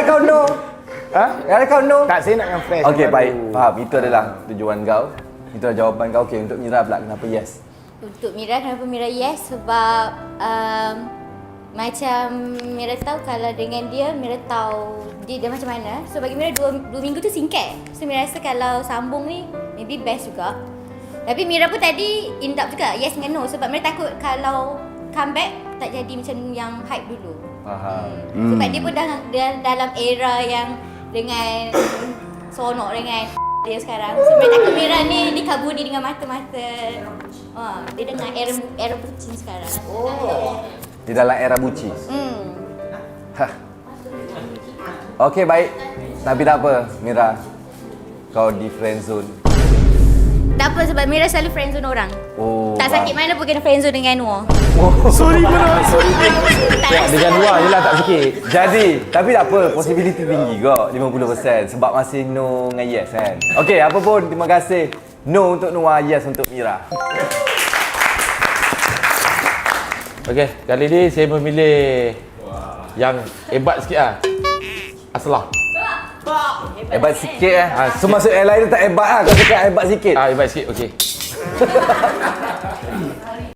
Why kau no? Ha? Why kau no? Tak, saya nak yang fresh. Okey, baru. baik. Faham. Itu adalah tujuan kau. Itu adalah jawapan kau. Okey, untuk Mira pula kenapa yes? Untuk Mira, kenapa Mira yes? Sebab macam Mira tahu kalau dengan dia, Mira tahu dia macam mana. So bagi Mira 2 minggu tu singkat. So Mira rasa kalau sambung ni maybe best juga. Tapi Mira pun tadi in doubt juga, yes dengan no. Sebab Mira takut kalau comeback tak jadi macam yang hype dulu. Faham. Sebab dia pun dalam era yang dengan sonok dengan dia sekarang. So Mira takut Mira ni dikabuni dengan mata-mata. Dia dengan era bucin sekarang. Di dalam era buci. Hah. Okey, baik. Tapi tak apa, Mira. Kau di friend zone. Tak apa sebab Mira selalu friendzone orang. Tak sakit mana pun kena friendzone dengan Noor. Sorry benar, sorry. Dengan luar je lah tak sikit. Jadi, tapi tak apa, possibility tinggi kok, 50%. Sebab masih no dengan yes kan. Okey, apa pun, terima kasih. No untuk Noah, yes untuk Mira. Okey, kali ni saya memilih yang hebat sikit lah. Aslah. Hebat sikit So maksud yang lain tu tak hebat lah. Kau cakap hebat sikit. Hebat sikit, okey.